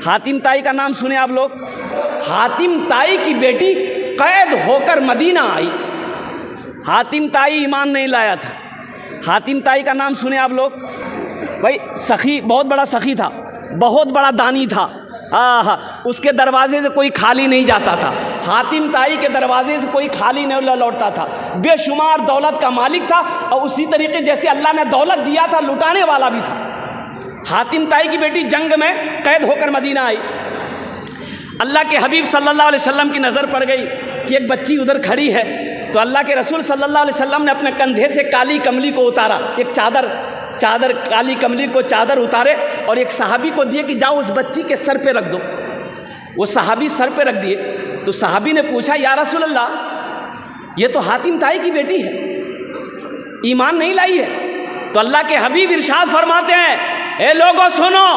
हातिम ताई का नाम सुने आप लोग? हातिम ताई की बेटी कैद होकर मदीना आई। हातिम ताई ईमान नहीं लाया था। हातिम ताई का नाम सुने आप लोग? भाई सखी, बहुत बड़ा सखी था, बहुत बड़ा दानी था। उसके दरवाजे से कोई खाली नहीं जाता था। हातिम ताई के दरवाजे से कोई खाली नहीं लौटता था। बेशुमार दौलत का मालिक था और उसी तरीके जैसे अल्लाह ने दौलत दिया था, लुटाने वाला भी था। हातिम ताई की बेटी जंग में कैद होकर मदीना आई। अल्लाह के हबीब सल्लल्लाहु अलैहि वसल्लम की नज़र पड़ गई कि एक बच्ची उधर खड़ी है, तो अल्लाह के रसूल सल्लल्लाहु अलैहि वसल्लम ने अपने कंधे से काली कमली को उतारा, एक चादर काली कमली को चादर उतारे और एक सहाबी को दिए कि जाओ उस बच्ची के सर पे रख दो। वो सहाबी सर पे रख दिए। तो सहाबी ने पूछा, या रसूल अल्लाह, ये तो हातिम ताई की बेटी है, ईमान नहीं लाई है। तो अल्लाह के हबीब इरशाद फरमाते हैं, ए लोगों सुनो,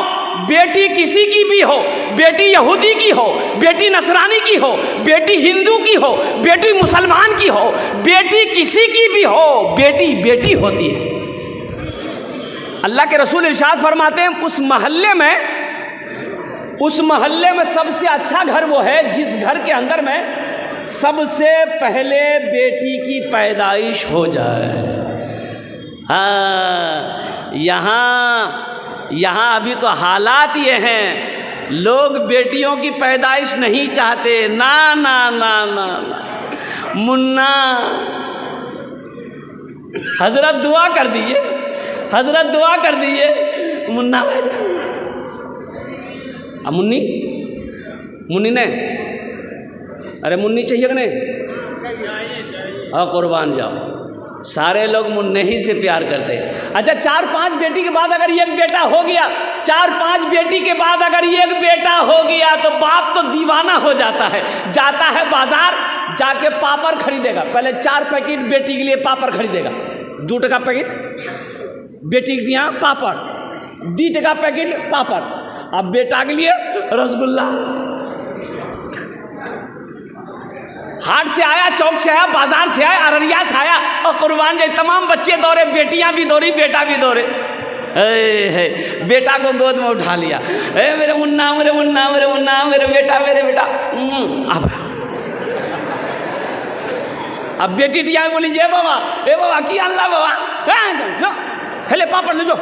बेटी किसी की भी हो, बेटी यहूदी की हो, बेटी नसरानी की हो, बेटी हिंदू की हो, बेटी मुसलमान की हो, बेटी किसी की भी हो, बेटी बेटी होती है। अल्लाह के रसूल इरशाद फरमाते हैं, उस महल्ले में सबसे अच्छा घर वो है जिस घर के अंदर में सबसे पहले बेटी की पैदाइश हो जाए। हाँ, यहाँ अभी तो हालात ये हैं, लोग बेटियों की पैदाइश नहीं चाहते। ना ना ना ना, ना। मुन्ना हजरत दुआ कर दीजिए, हजरत दुआ कर दीजिए, मुन्ना भाई। अब मुन्नी ने, अरे मुन्नी चाहिए कि नहीं? हाँ, कुर्बान जाओ। सारे लोग मुन्ने ही से प्यार करते हैं। अच्छा, 4-5 बेटी के बाद अगर एक बेटा हो गया, 4-5 बेटी के बाद अगर एक बेटा हो गया तो बाप तो दीवाना हो जाता है। जाता है बाजार, जाके पापड़ खरीदेगा। पहले 4 पैकेट बेटी के लिए पापड़ खरीदेगा, 2 टका पैकेट बेटी के लिए पापड़, 2 टका पैकेट पापड़। अब बेटा के लिए रसगुल्ला। हाट से आया, चौक से आया, बाजार से आया, अररिया से आया, और कुर्बान जाए तमाम बच्चे दौड़े, बेटियां भी दौड़ी, बेटा भी दौड़े। बेटा को गोद में उठा लिया, मेरे मुन्ना, मेरे मुन्ना, मेरे मुन्ना, मेरे बेटा, मेरे बेटा। अब बेटी टिया बोली, जे बाबा, ए बाबा की अल्लाह बाबा, हेले पापड़ ले जो,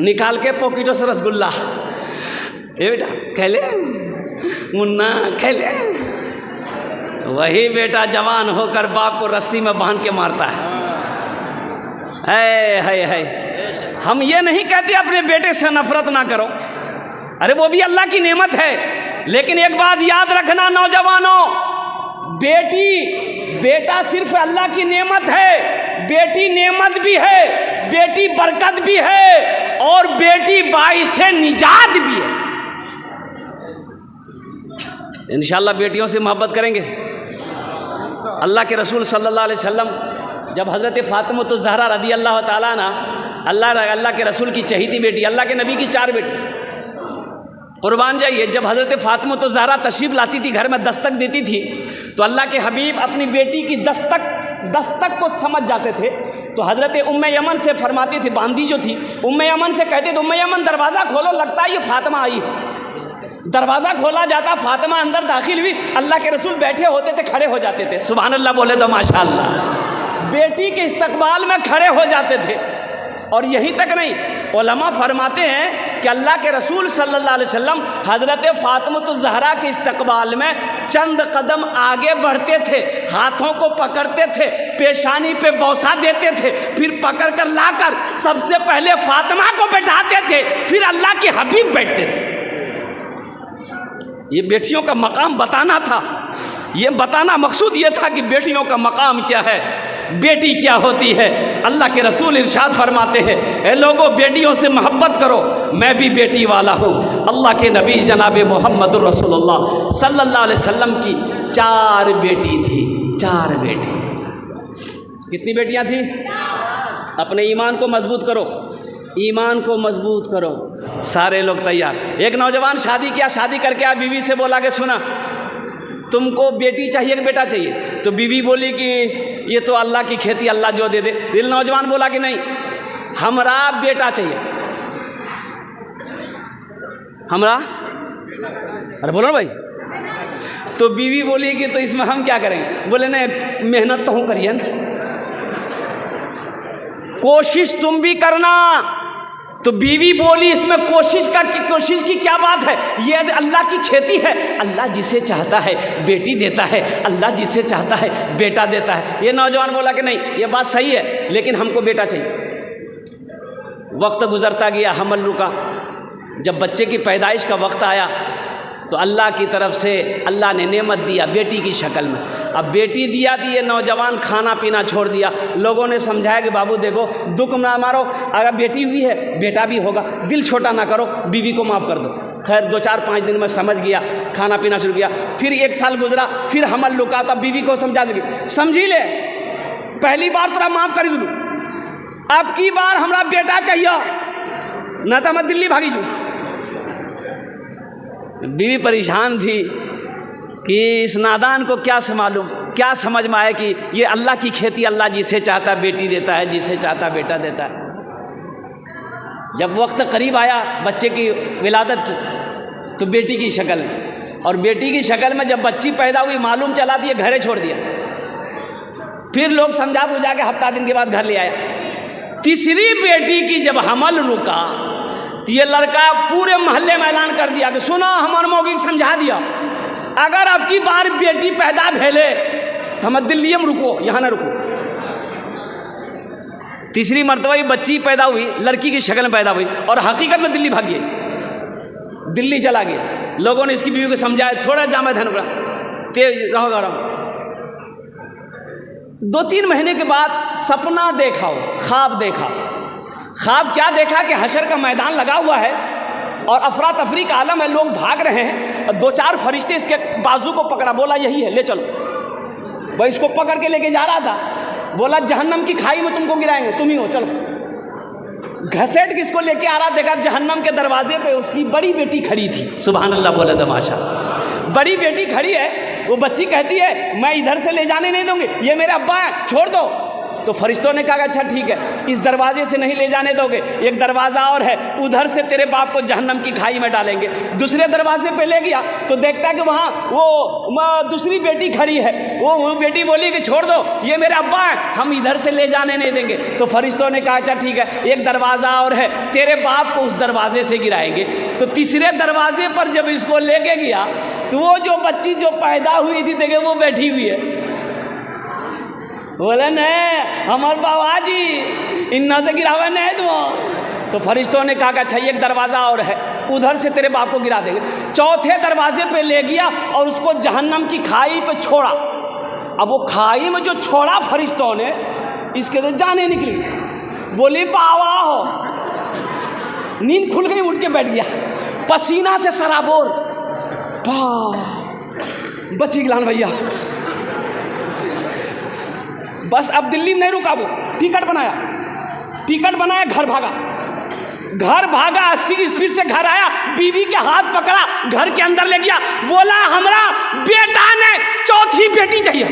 निकाल के पॉकेटों से रसगुल्ला। ए बेटा खेले, मुन्ना खेले। वही बेटा जवान होकर बाप को रस्सी में बांध के मारता है। हम ये नहीं कहते अपने बेटे से नफरत ना करो, अरे वो भी अल्लाह की नेमत है। लेकिन एक बात याद रखना नौजवानों, बेटा सिर्फ अल्लाह की नेमत है, बेटी नेमत भी है, बेटी बरकत भी है, और बेटी बाइसे निजात भी है। इंशाअल्लाह बेटियों से मोहब्बत करेंगे। अल्लाह के रसूल सल्लल्लाहु अलैहि वसल्लम जब हज़रत फ़ातिमा तो ज़हरा रदी अल्लाह ताला ना, अल्लाह के रसूल की चहेती बेटी, अल्लाह के नबी की 4 बेटी, कुर्बान जाइए, जब हज़रत फ़ातिमा तो ज़हरा तशरीफ़ लाती थी, घर में दस्तक देती थी, तो अल्लाह के हबीब अपनी बेटी की दस्तक को समझ जाते थे। तो हज़रत उम्मे यमन से फरमाती थी, बांदी जो थी, उम्मे यमन से कहते थे, उम्मे यमन दरवाज़ा खोलो, लगता है ये फ़ातिमा आई है। दरवाज़ा खोला जाता, फ़ातिमा अंदर दाखिल हुई, अल्लाह के रसूल बैठे होते थे, खड़े हो जाते थे। सुभान अल्लाह बोले तो माशाअल्लाह। बेटी के इस्तकबाल में खड़े हो जाते थे। और यहीं तक नहीं, उलमा फरमाते हैं कि अल्लाह के रसूल सल्लल्लाहु अलैहि वसल्लम हज़रत फ़ातिमा तो ज़हरा के इस्तकबाल में चंद कदम आगे बढ़ते थे, हाथों को पकड़ते थे, पेशानी पे बौसा देते थे, फिर पकड़ कर लाकर सबसे पहले फ़ातिमा को बैठाते थे, फिर अल्लाह के हबीब बैठते थे। ये बेटियों का मकाम बताना था, ये बताना मकसूद ये था कि बेटियों का मकाम क्या है, बेटी क्या होती है। अल्लाह के रसूल इरशाद फरमाते हैं, ए लोगों बेटियों से मोहब्बत करो, मैं भी बेटी वाला हूँ। अल्लाह के नबी जनाब मोहम्मद रसूलुल्लाह सल्लल्लाहु अलैहि वसल्लम की 4 बेटी थी, 4 बेटी। कितनी बेटियाँ थी? अपने ईमान को मजबूत करो, ईमान को मजबूत करो। सारे लोग तैयार। एक नौजवान शादी किया, शादी करके आ बीवी से बोला कि सुना तुमको बेटी चाहिए कि बेटा चाहिए? तो बीवी बोली कि ये तो अल्लाह की खेती, अल्लाह जो दे दे। दिल नौजवान बोला कि नहीं, हमरा बेटा चाहिए। हमरा, अरे बोलो ना भाई। तो बीवी बोली कि तो इसमें हम क्या करेंगे? बोले नहीं, मेहनत तो हूँ करिए ना, कोशिश तुम भी करना। तो बीवी बोली इसमें कोशिश की क्या बात है? ये अल्लाह की खेती है, अल्लाह जिसे चाहता है बेटी देता है, अल्लाह जिसे चाहता है बेटा देता है। ये नौजवान बोला कि नहीं ये बात सही है, लेकिन हमको बेटा चाहिए। वक्त गुजरता गया, हमल रुका। जब बच्चे की पैदाइश का वक्त आया तो अल्लाह की तरफ से अल्लाह ने नेमत दिया बेटी की शक्ल में। अब बेटी दिया थी, ये नौजवान खाना पीना छोड़ दिया। लोगों ने समझाया कि बाबू देखो, दुख ना मारो, अगर बेटी हुई है बेटा भी होगा, दिल छोटा ना करो, बीवी को माफ़ कर दो। खैर 2-4-5 दिन में समझ गया, खाना पीना शुरू किया। फिर 1 साल गुजरा, फिर हमल लुका, तब बीवी को समझा दी, समझी ले, पहली बार तोरा माफ़ कर दूँ, अब की बार हमरा बेटा चाहिए, न तो मैं दिल्ली भागी जूँ। बीवी परेशान थी कि इस नादान को क्या मालूम, क्या समझ में आए कि ये अल्लाह की खेती, अल्लाह जिसे चाहता बेटी देता है, जिसे चाहता बेटा देता है। जब वक्त करीब आया बच्चे की विलादत की, तो बेटी की शक्ल में, और बेटी की शक्ल में जब बच्ची पैदा हुई, मालूम चला दिया, घरे छोड़ दिया। फिर लोग समझा बुझा के हफ्ता दिन के बाद घर ले आया। तीसरी बेटी की जब हमल रुका, तो ये लड़का पूरे मोहल्ले में ऐलान कर दिया कि सुनो, हमारे मौगी समझा दिया, अगर अब की बार बेटी पैदा भेले तो हम दिल्ली में रुको, यहाँ ना रुको। तीसरी मरतबा ये बच्ची पैदा हुई, लड़की की शक्ल में पैदा हुई, और हकीकत में दिल्ली भाग गई, दिल्ली चला गया। लोगों ने इसकी बीवी को समझाया, थोड़ा जामा धन पड़ा, तेज रहोगा रहो। 2-3 महीने के बाद सपना देखा, ख्वाब देखा। ख्वाब क्या देखा कि हशर का मैदान लगा हुआ है और अफरा तफरी का आलम है, लोग भाग रहे हैं, और 2-4 फरिश्ते इसके बाजू को पकड़ा, बोला यही है, ले चलो। वह इसको पकड़ के लेके जा रहा था, बोला जहन्नम की खाई में तुमको गिराएंगे, तुम ही हो, चलो। घसेट के इसको लेके आ रहा, देखा जहन्नम के दरवाजे पे उसकी बड़ी बेटी खड़ी थी। सुभान अल्लाह बोले तमाशा, बड़ी बेटी खड़ी है। वो बच्ची कहती है मैं इधर से ले जाने नहीं दूंगी, ये मेरे अब्बा हैं, छोड़ दो। तो फरिश्तों ने कहा अच्छा ठीक है, इस दरवाजे से नहीं ले जाने दोगे, एक दरवाज़ा और है, उधर से तेरे बाप को जहन्नम की खाई में डालेंगे। दूसरे दरवाजे पे ले गया तो देखता है कि वहाँ वो दूसरी बेटी खड़ी है। वो बेटी बोली कि छोड़ दो, ये मेरे अब्बा हैं, हम इधर से ले जाने नहीं देंगे। तो फरिश्तों ने कहा अच्छा ठीक है, एक दरवाज़ा और है, तेरे बाप को उस दरवाजे से गिराएंगे। तो तीसरे दरवाजे पर जब इसको लेके गया तो वो जो बच्ची जो पैदा हुई थी देखे वो बैठी हुई है। बोले नहीं हमारे बाबा जी इन्ना से गिरावे नहीं। तो फरिश्तों ने कहा कि अच्छा एक दरवाज़ा और है, उधर से तेरे बाप को गिरा देंगे। चौथे दरवाजे पे ले गया और उसको जहन्नम की खाई पे छोड़ा। अब वो खाई में जो छोड़ा फरिश्तों ने, इसके तो जाने निकली। बोली बाबा हो, नींद खुल गई, उठ के बैठ गया, पसीना से सराबोर। बची गिलान भैया। बस अब दिल्ली में नहीं रुका, वो टिकट बनाया, घर भागा 80 स्पीड से घर आया, बीवी के हाथ पकड़ा, घर के अंदर ले गया, बोला हमरा बेटा ने चौथी बेटी चाहिए।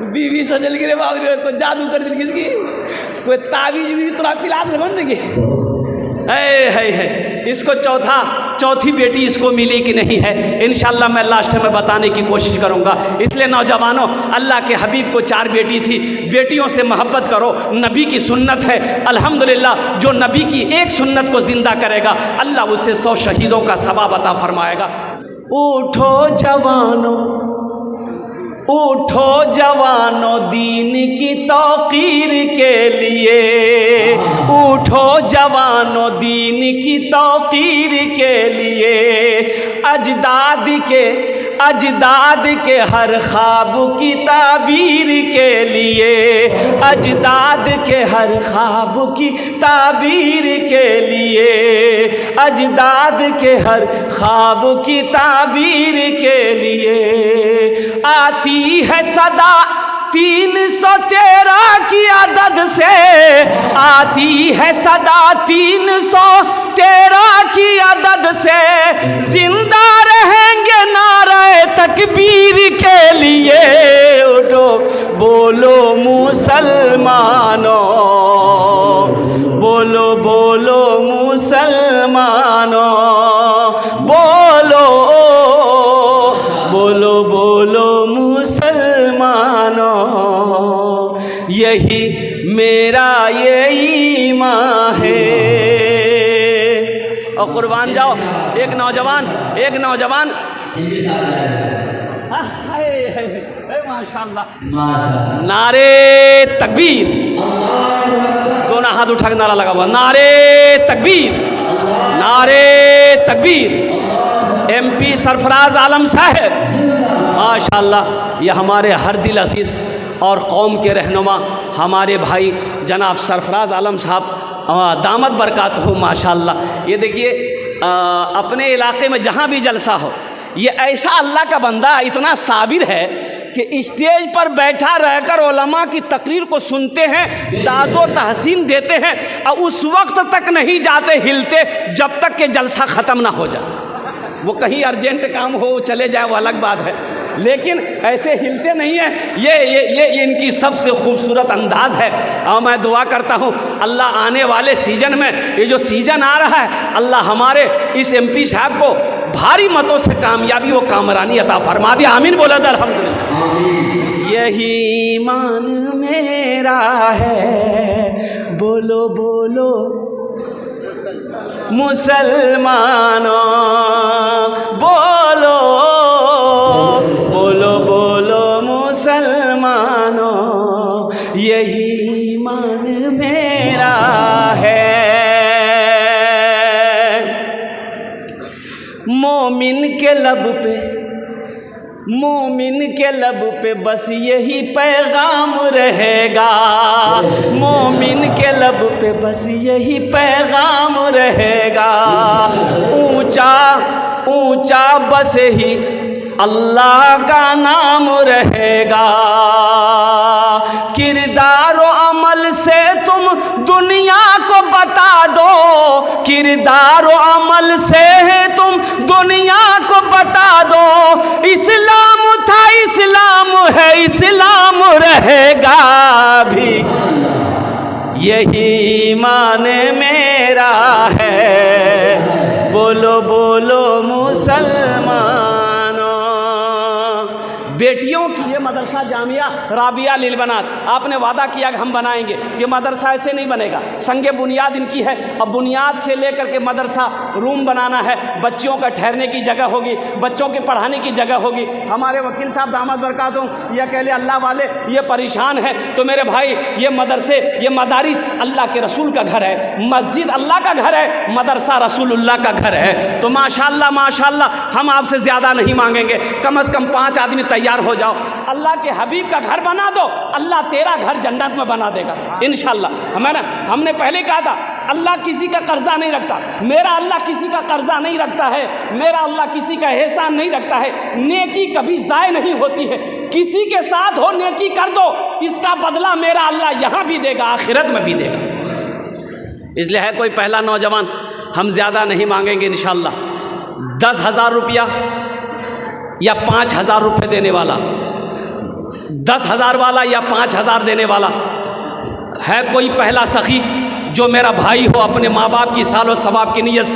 बीवी सोचल गिरे बाबू को जादू कर दिल, किसकी कोई ताबीज भी तोरा पिला दे बन देगी। है इसको चौथी बेटी इसको मिली कि नहीं है, इंशाल्लाह मैं लास्ट में बताने की कोशिश करूंगा। इसलिए नौजवानों, अल्लाह के हबीब को 4 बेटी थी, बेटियों से मोहब्बत करो, नबी की सुन्नत है। अल्हम्दुलिल्लाह जो नबी की एक सुन्नत को जिंदा करेगा, अल्लाह उसे 100 शहीदों का सवाब अता फरमाएगा। उठो जवानों दीन की तौकीर के लिए, उठो जवानों दीन की तौकीर के लिए, अजदाद के हर ख्वाब की ताबीर के लिए, अजदाद के हर ख्वाब की ताबीर के लिए, अजदाद के हर ख्वाब की ताबीर के लिए। आती है सदा 313 की अदद से, आती है सदा 313 की अदद से, जिंदा रहेंगे नारे तकबीर के लिए। उठो बोलो मुसलमानों, बोलो मुसलमानों, बोलो बोलो बोलो मुसलमानों, यही मेरा ये ईमान है। और कुर्बान जाओ, एक नौजवान माशाअल्लाह, नारे तकबीर, दोनों हाथ उठा के नारा लगा हुआ, नारे तकबीर, नारे तकबीर। MP सरफराज आलम साहब माशाअल्लाह, ये हमारे हर दिल अजीज़ और कौम के रहनुमा हमारे भाई जनाब सरफराज आलम साहब दामद बरकात हो माशाअल्लाह। ये देखिए अपने इलाके में जहाँ भी जलसा हो, ये ऐसा अल्लाह का बंदा इतना साबिर है कि स्टेज पर बैठा रहकर उलमा की तकरीर को सुनते हैं, दादो तहसीन देते हैं और उस वक्त तक नहीं जाते हिलते जब तक कि जलसा ख़त्म ना हो जाए। वो कहीं अर्जेंट काम हो चले जाए वो अलग बात है, लेकिन ऐसे हिलते नहीं हैं। ये इनकी सबसे खूबसूरत अंदाज़ है। और मैं दुआ करता हूँ अल्लाह आने वाले सीज़न में, ये जो सीज़न आ रहा है, अल्लाह हमारे इस MP साहब को भारी मतों से कामयाबी व कामरानी अता फरमा दिया। आमीन बोला था अल्हम्दुलिल्लाह। यही ईमान मेरा है, बोलो बोलो मुसलमानों, बोलो बोलो बोलो मुसलमानों, यही ईमान मेरा है। मोमिन के लब पे बस यही पैगाम रहेगा, मोमिन के लब पे बस यही पैगाम रहेगा। ऊंचा ऊंचा बस ही अल्लाह का नाम रहेगा। किरदार और अमल से तुम दुनिया को बता दो, किरदार और अमल से तुम दुनिया को बता दो। इस्लाम था, इस्लाम है, इस्लाम रहेगा भी, यही ईमान मेरा है। बोलो बोलो मुसलमानों। बेटियों की ये मदरसा जामिया राबिया लिलबनात, आपने वादा किया कि हम बनाएंगे। ये मदरसा ऐसे नहीं बनेगा, संगे बुनियाद इनकी है। अब बुनियाद से लेकर के मदरसा रूम बनाना है, बच्चों का ठहरने की जगह होगी, बच्चों के पढ़ाने की जगह होगी। हमारे वकील साहब दामद बरकातुहू ये अकेले अल्लाह वाले ये परेशान हैं, तो मेरे भाई ये मदरसे, ये मदारिस अल्लाह के रसूल का घर है, मस्जिद अल्लाह का घर है, मदरसा रसूलुल्लाह का घर है। तो माशाअल्लाह माशाअल्लाह हम आपसे ज़्यादा नहीं मांगेंगे, कम से कम 5 आदमी तैयार हो जाओ। अल्लाह के हबीब का घर बना दो, अल्लाह तेरा घर जन्नत में बना देगा इंशाअल्लाह। हमने पहले कहा था अल्लाह किसी का कर्जा नहीं रखता, मेरा अल्लाह किसी का कर्जा नहीं रखता है, मेरा अल्लाह किसी का एहसान नहीं रखता है। नेकी कभी ज़ाय नहीं होती है, किसी के साथ हो नेकी कर दो, इसका बदला मेरा अल्लाह यहाँ भी देगा, आखिरत में भी देगा। इसलिए है कोई पहला नौजवान, हम ज़्यादा नहीं मांगेंगे इंशाअल्लाह। 10,000 रुपया या 5,000 रुपये देने वाला, 10,000 वाला या 5,000 देने वाला है कोई पहला सखी जो मेरा भाई हो, अपने माँ बाप की सालो सवाब की नीयत,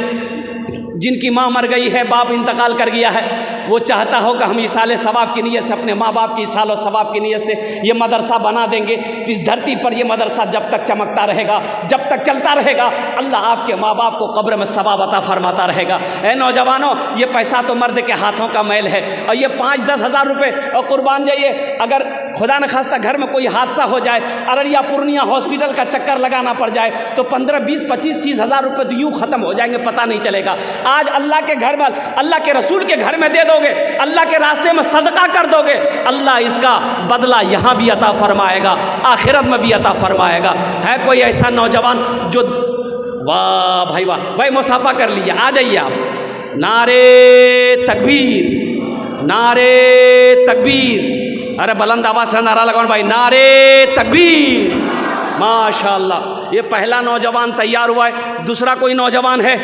जिनकी माँ मर गई है, बाप इंतकाल कर गया है, वो चाहता हो कि हम इसाले सवाब की नीयत से, अपने माँ बाप की सालो सवाब की नीयत से ये मदरसा बना देंगे। तो इस धरती पर ये मदरसा जब तक चमकता रहेगा, जब तक चलता रहेगा, अल्लाह आपके माँ बाप को कब्र में सवाब अता फरमाता रहेगा। ए नौजवानों, ये पैसा तो मर्द के हाथों का मैल है, और ये 5-10 हज़ार रुपये और कुर्बान जाइए, अगर खुदा न खास्ता घर में कोई हादसा हो जाए, अररिया पूर्णिया हॉस्पिटल का चक्कर लगाना पड़ जाए, तो 15, 20, 25, 30 हज़ार रुपये तो यूँ ख़त्म हो जाएंगे, पता नहीं चलेगा। आज अल्लाह के घर में, अल्लाह के रसूल के घर में दे दोगे, अल्लाह के रास्ते में सदका कर दोगे, अल्लाह इसका बदला यहाँ भी अता फरमाएगा, आखिरत में भी अता फरमाएगा। है कोई ऐसा नौजवान जो, वाह भाई वाह, भाई मुसाफा कर लिया, आ जाइए आप। नारे तकबीर, नारे तकबीर, अरे बुलंद आवाज़ से नारा लगाओ भाई, नारे तकबीर। माशाअल्लाह, ये पहला नौजवान तैयार हुआ है। दूसरा कोई नौजवान है?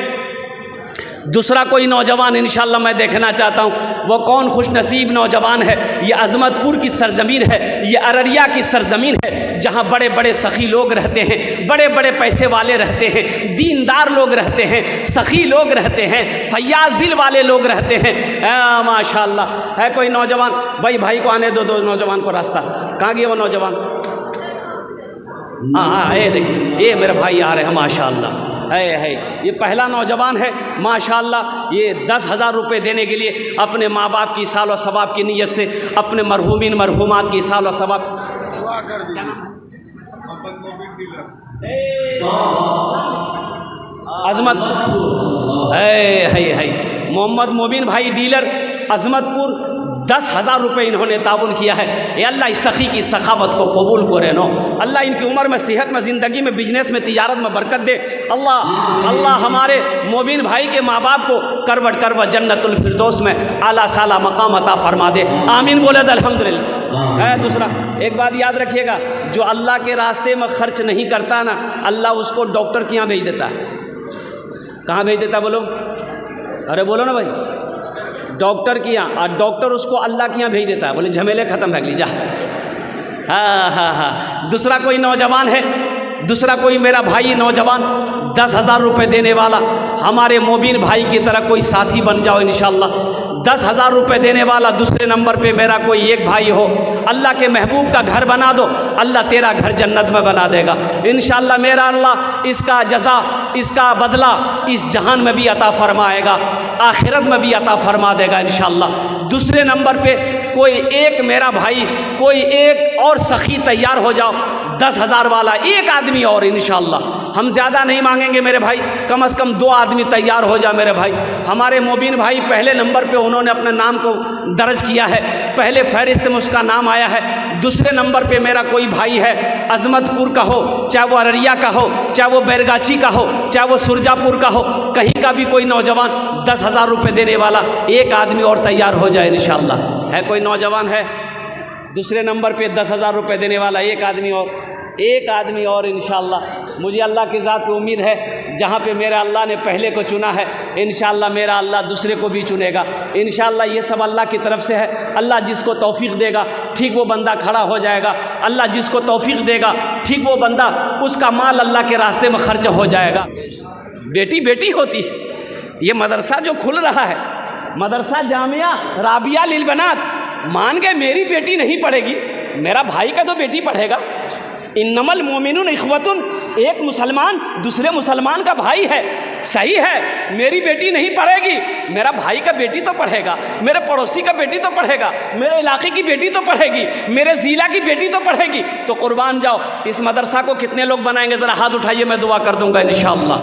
दूसरा कोई नौजवान इंशाअल्लाह मैं देखना चाहता हूँ, वो कौन खुश नसीब नौजवान है। ये अज़मतपुर की सरज़मीन है, ये अररिया की सरज़मीन है, जहाँ बड़े बड़े सखी लोग रहते हैं, बड़े बड़े पैसे वाले रहते हैं, दीनदार लोग रहते हैं, सखी लोग रहते हैं, फयाज दिल वाले लोग रहते हैं। माशाअल्लाह। है कोई नौजवान? भाई को आने दो नौजवान को रास्ता। कहाँ गया वो नौजवान? हाँ, ये देखिए, ये मेरे भाई आ रहे हैं माशाअल्लाह। है ये पहला नौजवान है माशाअल्लाह। ये 10,000 रुपये देने के लिए अपने माँ बाप की साल व सवाब की नीयत से, अपने मरहूमिन मरहूमात की साल व सवाब अज़मत है मोहम्मद मोबिन भाई डीलर अज़मतपुर 10,000 रुपये इन्होंने ताउन किया है। ये अल्लाह इस सखी की सखावत को कबूल करे नो। अल्लाह इनकी उम्र में, सेहत में, ज़िंदगी में, बिजनेस में, तिजारत में बरकत दे। अल्लाह हमारे मोबिन भाई के माँ बाप को करवट जन्नतुल फिरदौस में आला साला मकाम अता फरमा दे। आमीन बोले तो अल्हम्दुलिल्लाह। है दूसरा, एक बात याद रखिएगा, जो अल्लाह के रास्ते में खर्च नहीं करता ना, अल्लाह उसको डॉक्टर के यहाँ भेज देता है। कहाँ भेज देता बोलो? अरे बोलो ना भाई। डॉक्टर के यहाँ, और डॉक्टर उसको अल्लाह के यहाँ भेज देता है। बोले झमेले ख़त्म है जा। हाँ। दूसरा कोई नौजवान है, दूसरा कोई मेरा भाई नौजवान 10,000 रुपये देने वाला, हमारे मोबिन भाई की तरह कोई साथी बन जाओ इंशाअल्लाह। 10,000 रुपये देने वाला दूसरे नंबर पे मेरा कोई एक भाई हो, अल्लाह के महबूब का घर बना दो, अल्लाह तेरा घर जन्नत में बना देगा इंशाअल्लाह। मेरा अल्लाह इसका जज़ा, इसका बदला इस जहान में भी अता फरमाएगा, आखिरत में भी अता फरमा देगा इंशाअल्लाह। दूसरे नंबर पे कोई एक मेरा भाई, कोई एक और सखी तैयार हो जाओ, 10,000 वाला एक आदमी और इंशाअल्लाह। हम ज़्यादा नहीं मांगेंगे मेरे भाई, कम से कम 2 आदमी तैयार हो जा मेरे भाई। हमारे मोबिन भाई पहले नंबर पे उन्होंने अपने नाम को दर्ज किया है, पहले फहरिस्त में उसका नाम आया है। दूसरे नंबर पे मेरा कोई भाई है, अज़मतपुर का हो, चाहे वो अररिया का हो, चाहे वो बैरगाछी का हो, चाहे वो सुरजापुर का हो, कहीं का भी कोई नौजवान 10,000 रुपये देने वाला एक आदमी और तैयार हो जाए इंशाअल्लाह। है कोई नौजवान है दूसरे नंबर पे 10,000 रुपये देने वाला? एक आदमी और इंशाअल्लाह। मुझे अल्लाह की ज़ात पे उम्मीद है, जहाँ पे मेरा अल्लाह ने पहले को चुना है, इंशाअल्लाह मेरा अल्लाह दूसरे को भी चुनेगा इंशाअल्लाह। ये सब अल्लाह की तरफ से है। अल्लाह जिसको तौफीक देगा ठीक वो बंदा खड़ा हो जाएगा। अल्लाह जिसको तौफीक देगा ठीक वो बंदा, उसका माल अल्लाह के रास्ते में खर्च हो जाएगा। बेटी होती है। ये मदरसा जो खुल रहा है, मदरसा जामिया राबिया लिल बनात, मान गए मेरी बेटी नहीं पढ़ेगी, मेरा भाई का तो बेटी पढ़ेगा। इन्नमल मोमिनुन इख्वतुन, एक मुसलमान दूसरे मुसलमान का भाई है, सही है। मेरी बेटी नहीं पढ़ेगी, मेरा भाई का बेटी तो पढ़ेगा, मेरे पड़ोसी का बेटी तो पढ़ेगा, मेरे इलाके की बेटी तो पढ़ेगी, मेरे ज़िला की बेटी तो पढ़ेगी। तो कुर्बान जाओ। इस मदरसा को कितने लोग बनाएंगे? ज़रा हाथ उठाइए, मैं दुआ कर दूंगा इंशाअल्लाह।